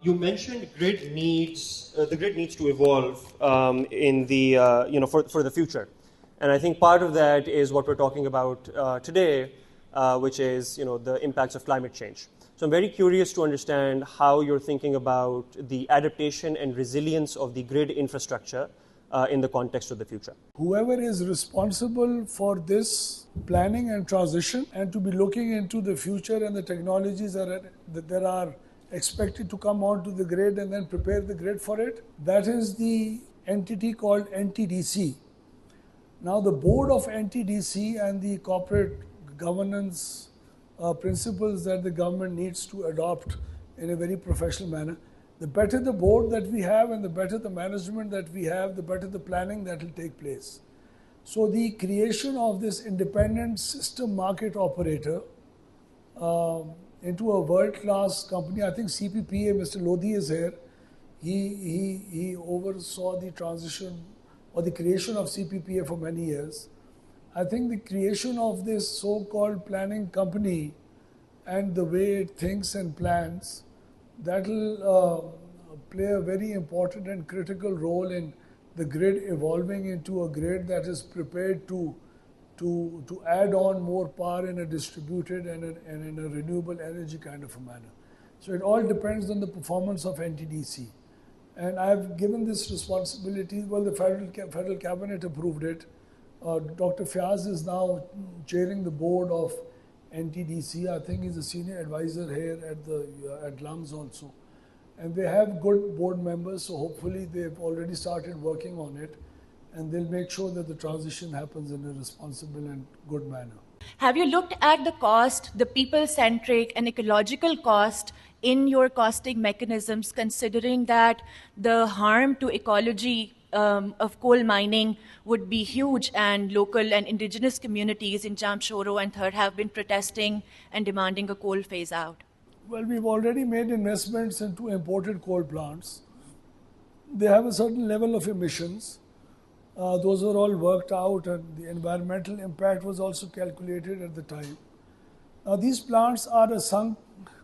You mentioned the grid needs to evolve for the future. And I think part of that is what we're talking about today, which is the impacts of climate change. So I'm very curious to understand how you're thinking about the adaptation and resilience of the grid infrastructure in the context of the future. Whoever is responsible for this planning and transition and to be looking into the future and the technologies that are expected to come onto the grid and then prepare the grid for it, that is the entity called NTDC. Now the board of NTDC and the corporate governance principles that the government needs to adopt in a very professional manner, the better the board that we have and the better the management that we have, the better the planning that will take place. So the creation of this independent system market operator into a world-class company, I think CPPA, Mr. Lodhi is here, he oversaw the transition or the creation of CPPA for many years. I think the creation of this so-called planning company and the way it thinks and plans, that will play a very important and critical role in the grid evolving into a grid that is prepared to add on more power in a distributed and in a renewable energy kind of a manner. So it all depends on the performance of NTDC. And I've given this responsibility, well, the federal cabinet approved it. Dr. Fyaz is now chairing the board of NTDC. I think he's a senior advisor here at LUMS also. And they have good board members, so hopefully they've already started working on it. And they'll make sure that the transition happens in a responsible and good manner. Have you looked at the cost, the people-centric and ecological cost in your costing mechanisms, considering that the harm to ecology of coal mining would be huge, and local and indigenous communities in Jamshoro and Third have been protesting and demanding a coal phase out? Well, we've already made investments into imported coal plants. They have a certain level of emissions. Those were all worked out, and the environmental impact was also calculated at the time. Now, these plants are a sunk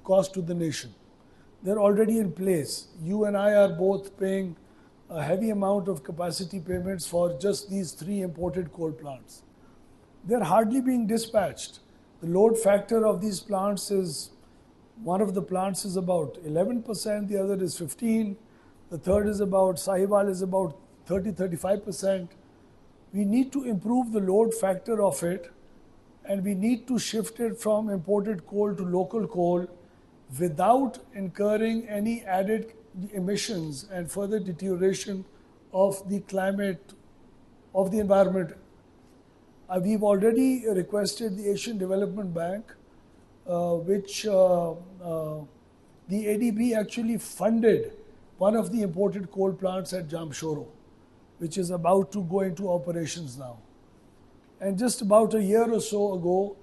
cost to the nation. They're already in place. You and I are both paying a heavy amount of capacity payments for just these 3 imported coal plants. They're hardly being dispatched. The load factor of these plants is, one of the plants is about 11%, the other is 15%, the third is about, Sahiwal is about 30-35%. We need to improve the load factor of it, and we need to shift it from imported coal to local coal without incurring any added emissions and further deterioration of the climate, of the environment. We've already requested the Asian Development Bank, which the ADB actually funded one of the imported coal plants at Jamshoro, which is about to go into operations now. And just about a year or so ago,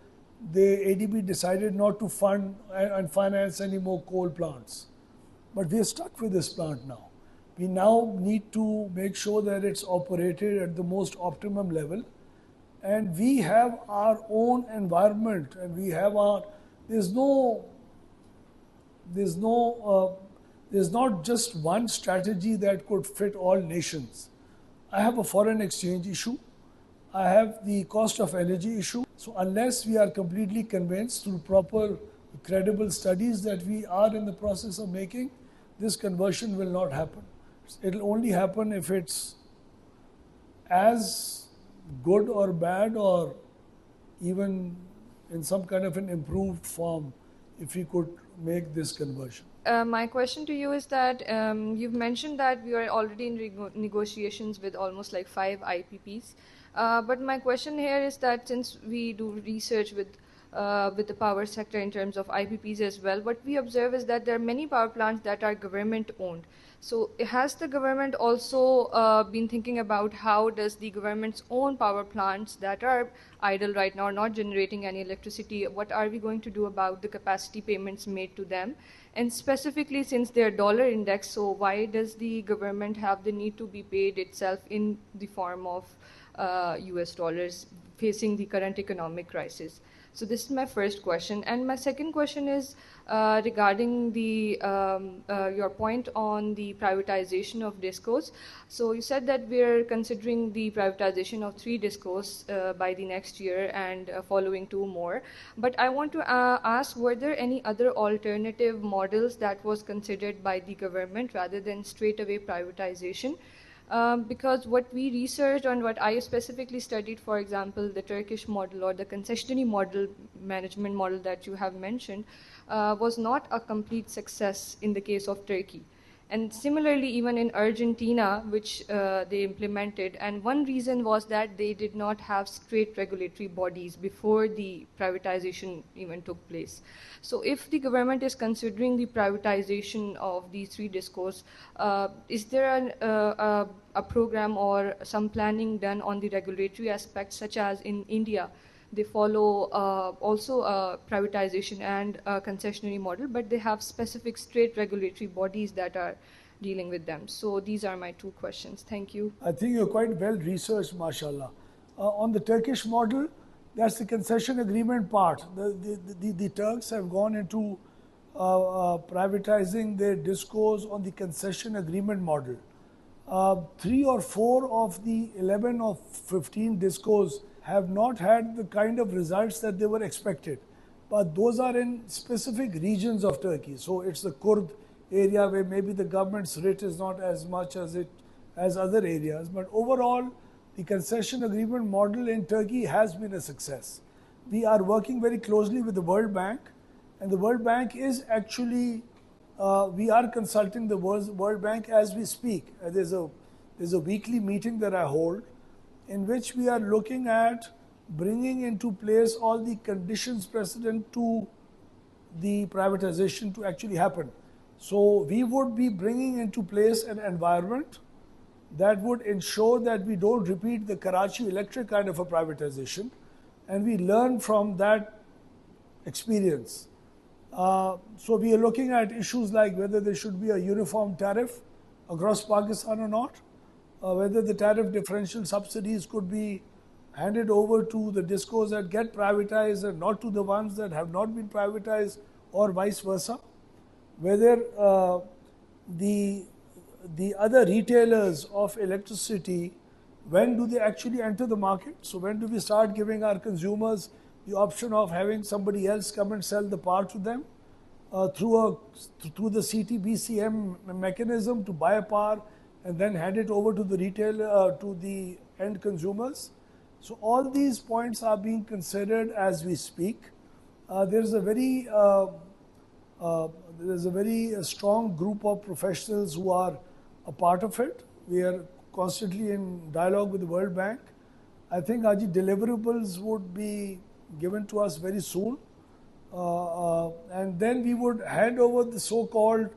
the ADB decided not to fund and finance any more coal plants. But we are stuck with this plant now. We now need to make sure that it's operated at the most optimum level. And we have our own environment, and we have our, there's not just one strategy that could fit all nations. I have a foreign exchange issue. I have the cost of energy issue. So unless we are completely convinced through proper, credible studies that we are in the process of making, this conversion will not happen. It'll only happen if it's as good or bad, or even in some kind of an improved form, if we could make this conversion. My question to you is that you've mentioned that we are already in negotiations with almost like 5 IPPs. But my question here is that since we do research with the power sector in terms of IPPs as well, what we observe is that there are many power plants that are government owned. So has the government also been thinking about how does the government's own power plants that are idle right now, not generating any electricity, what are we going to do about the capacity payments made to them? And specifically, since they're dollar indexed, so why does the government have the need to be paid itself in the form of US dollars facing the current economic crisis? So this is my first question. And my second question is regarding the your point on the privatization of discos. So you said that we're considering the privatization of 3 discos by the next year and following 2 more. But I want to ask, were there any other alternative models that was considered by the government rather than straight away privatization? Because what we researched and what I specifically studied, for example, the Turkish model or the concessionary model, management model that you have mentioned, was not a complete success in the case of Turkey. And similarly, even in Argentina, which they implemented, and one reason was that they did not have straight regulatory bodies before the privatization even took place. So if the government is considering the privatization of these 3 discos, is there a program or some planning done on the regulatory aspects, such as in India? They follow also a privatization and a concessionary model, but they have specific straight regulatory bodies that are dealing with them. So these are my 2 questions. Thank you. I think you're quite well researched, mashallah. On the Turkish model, that's the concession agreement part. The Turks have gone into privatizing their discos on the concession agreement model. 3 or 4 of the 11 or 15 discos have not had the kind of results that they were expected. But those are in specific regions of Turkey. So it's the Kurd area where maybe the government's rate is not as much as other areas. But overall, the concession agreement model in Turkey has been a success. We are working very closely with the World Bank, and the World Bank is actually, we are consulting the World Bank as we speak. There's a weekly meeting that I hold, in which we are looking at bringing into place all the conditions precedent to the privatization to actually happen. So we would be bringing into place an environment that would ensure that we don't repeat the Karachi Electric kind of a privatization, and we learn from that experience. So we are looking at issues like whether there should be a uniform tariff across Pakistan or not, whether the tariff differential subsidies could be handed over to the discos that get privatized and not to the ones that have not been privatized, or vice versa, whether the other retailers of electricity, when do they actually enter the market? So when do we start giving our consumers the option of having somebody else come and sell the power to them through the CTBCM mechanism to buy a power and then hand it over to the retailer, to the end consumers? So all these points are being considered as we speak. There's a very strong group of professionals who are a part of it. We are constantly in dialogue with the World Bank. I think Aji deliverables would be given to us very soon. And then we would hand over the so-called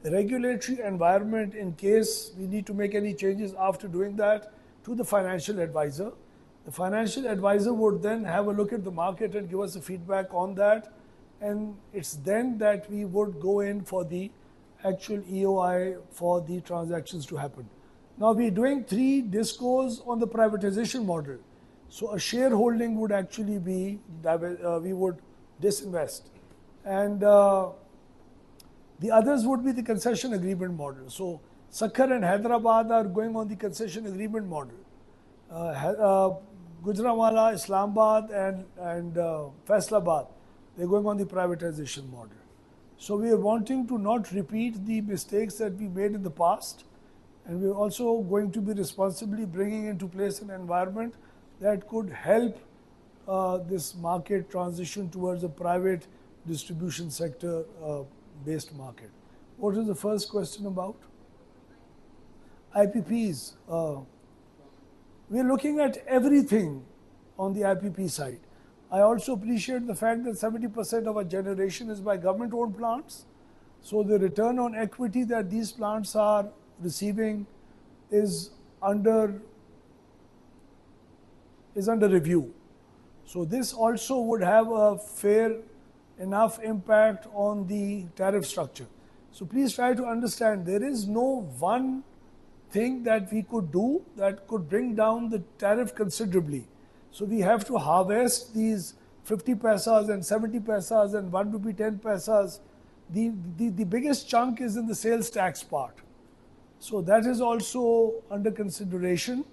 regulatory environment in case we need to make any changes after doing that to the financial advisor. The financial advisor would then have a look at the market and give us a feedback on that. And it's then that we would go in for the actual EOI for the transactions to happen. Now we're doing 3 discos on the privatization model. So a shareholding would actually be, we would disinvest. And the others would be the concession agreement model. So Sakhar and Hyderabad are going on the concession agreement model. Gujranwala, Islamabad and Faisalabad, they're going on the privatization model. So we are wanting to not repeat the mistakes that we made in the past, and we're also going to be responsibly bringing into place an environment that could help this market transition towards a private distribution sector based market. What is the first question about? IPPs. We're looking at everything on the IPP side. I also appreciate the fact that 70% of our generation is by government-owned plants. So the return on equity that these plants are receiving is under review. So this also would have a fair enough impact on the tariff structure. So please try to understand, there is no one thing that we could do that could bring down the tariff considerably. So we have to harvest these 50 paisas and 70 paisas and 1 rupee 10 paisas, the biggest chunk is in the sales tax part. So that is also under consideration.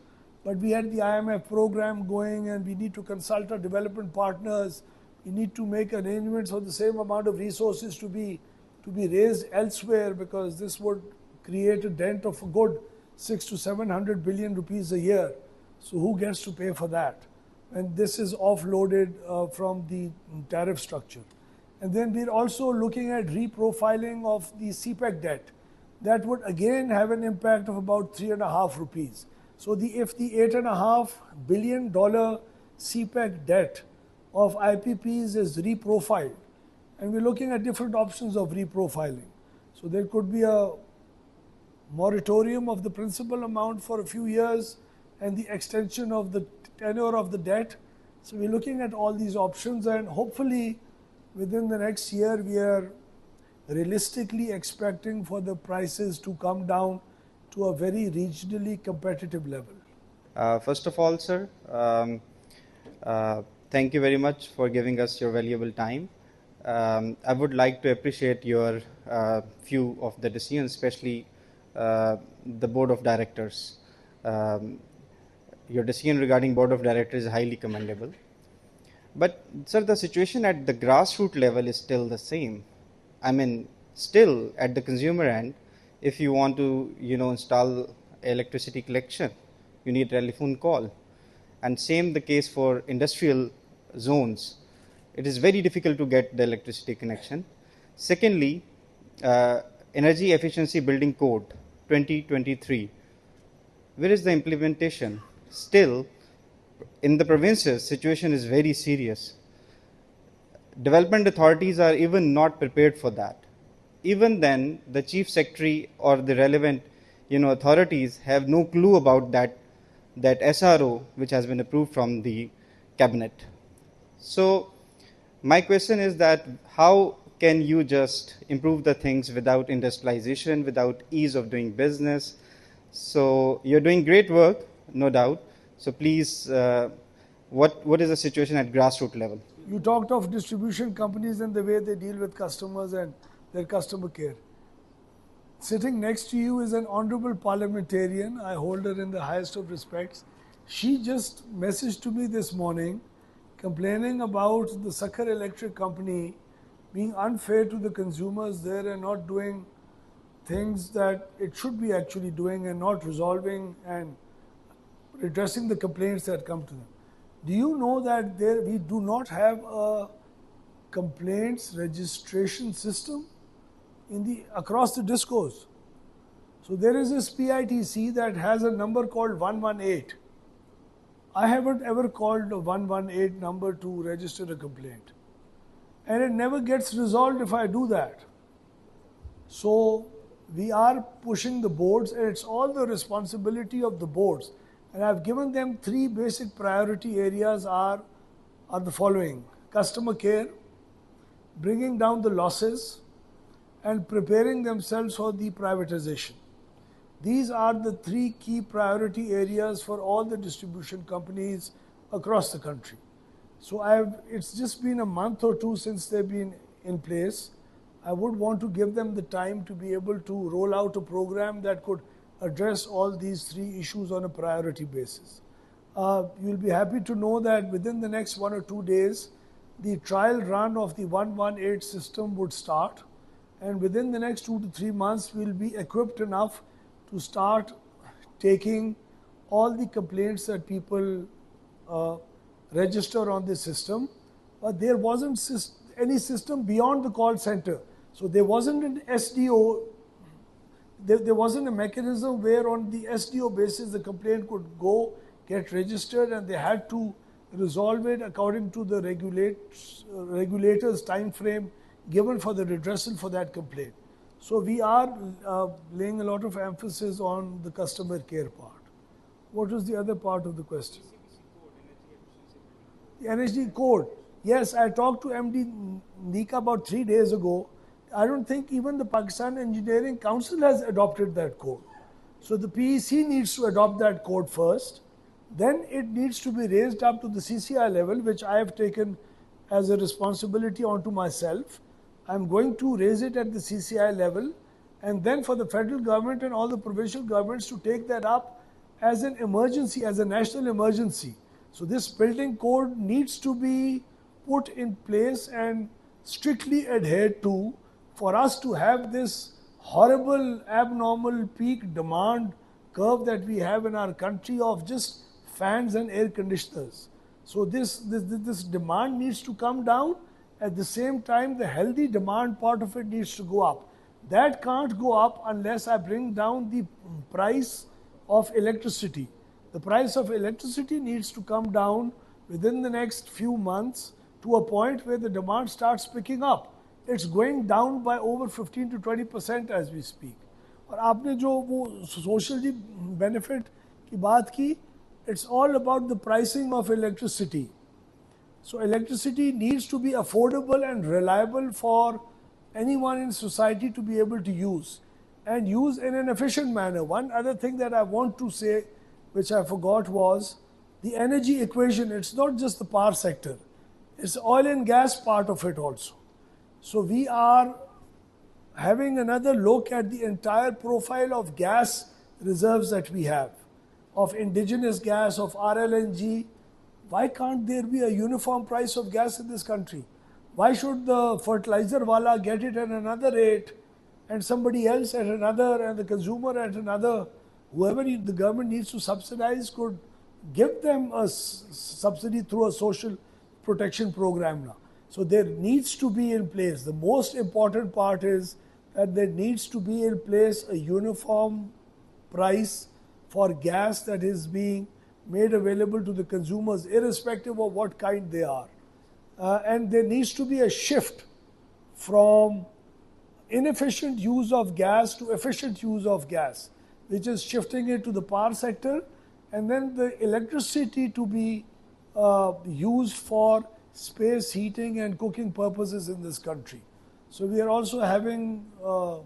But we had the IMF program going, and we need to consult our development partners. We need to make arrangements for the same amount of resources to be raised elsewhere, because this would create a dent of a good 600 to 700 billion rupees a year. So who gets to pay for that? And this is offloaded from the tariff structure. And then we're also looking at reprofiling of the CPEC debt. That would again have an impact of about 3.5 rupees. So if the $8.5 billion CPEC debt of IPPs is reprofiled, and we're looking at different options of reprofiling. So there could be a moratorium of the principal amount for a few years and the extension of the tenure of the debt. So we're looking at all these options, and hopefully within the next year we are realistically expecting for the prices to come down to a very regionally competitive level. First of all, sir, thank you very much for giving us your valuable time. I would like to appreciate your view of the decision, especially the board of directors. Your decision regarding board of directors is highly commendable. But sir, the situation at the grassroots level is still the same. I mean, still at the consumer end, if you want to, install electricity collection, you need a telephone call. And same the case for industrial zones. It is very difficult to get the electricity connection. Secondly, Energy Efficiency Building Code 2023. Where is the implementation? Still, in the provinces, situation is very serious. Development authorities are even not prepared for that. Even then, the chief secretary or the relevant authorities have no clue about that SRO which has been approved from the cabinet. So my question is that how can you just improve the things without industrialization, without ease of doing business? So you're doing great work, no doubt. So please, what is the situation at grassroots level? You talked of distribution companies and the way they deal with customers and their customer care. Sitting next to you is an honorable parliamentarian. I hold her in the highest of respects. She just messaged to me this morning complaining about the Sakhar Electric Company being unfair to the consumers there and not doing things that it should be actually doing and not resolving and redressing the complaints that come to them. Do you know that we do not have a complaints registration system across the discos? So there is this PITC that has a number called 118. I haven't ever called a 118 number to register a complaint. And it never gets resolved if I do that. So we are pushing the boards, and it's all the responsibility of the boards. And I've given them 3 basic priority areas are the following: customer care, bringing down the losses, and preparing themselves for the privatization. These are the 3 key priority areas for all the distribution companies across the country. So it's just been a month or 2 since they've been in place. I would want to give them the time to be able to roll out a program that could address all these 3 issues on a priority basis. You'll be happy to know that within the next 1 or 2 days, the trial run of the 118 system would start, and within the next 2 to 3 months, we'll be equipped enough to start taking all the complaints that people register on this system. But there wasn't any system beyond the call center. So there wasn't an SDO. There wasn't a mechanism where on the SDO basis the complaint could go, get registered, and they had to resolve it according to the regulator's time frame given for the redressal for that complaint. So we are laying a lot of emphasis on the customer care part. What was the other part of the question? The energy code. Yes, I talked to MD Nika about 3 days ago. I don't think even the Pakistan Engineering Council has adopted that code. So the PEC needs to adopt that code first. Then it needs to be raised up to the CCI level, which I have taken as a responsibility onto myself. I'm going to raise it at the CCI level, and then for the federal government and all the provincial governments to take that up as an emergency, as a national emergency. So this building code needs to be put in place and strictly adhered to for us to have this horrible, abnormal peak demand curve that we have in our country of just fans and air conditioners. So this demand needs to come down. At the same time, the healthy demand part of it needs to go up. That can't go up unless I bring down the price of electricity. The price of electricity needs to come down within the next few months to a point where the demand starts picking up. It's going down by over 15 to 20% as we speak. और आपने जो वो social benefit की बात की, it's all about the pricing of electricity. So electricity needs to be affordable and reliable for anyone in society to be able to use, and use in an efficient manner. One other thing that I want to say, which I forgot, was the energy equation. It's not just the power sector, it's oil and gas part of it also. So we are having another look at the entire profile of gas reserves that we have, of indigenous gas, of RLNG. Why can't there be a uniform price of gas in this country? Why should the fertilizer wala get it at another rate and somebody else at another and the consumer at another? Whoever the government needs to subsidize could give them a subsidy through a social protection program now. So there needs to be in place. The most important part is that there needs to be in place a uniform price for gas that is being made available to the consumers, irrespective of what kind they are. And there needs to be a shift from inefficient use of gas to efficient use of gas, which is shifting it to the power sector, and then the electricity to be used for space heating and cooking purposes in this country. So we are also having we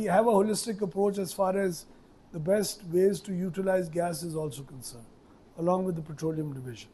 have a holistic approach as far as the best ways to utilize gas is also concerned, along with the petroleum division.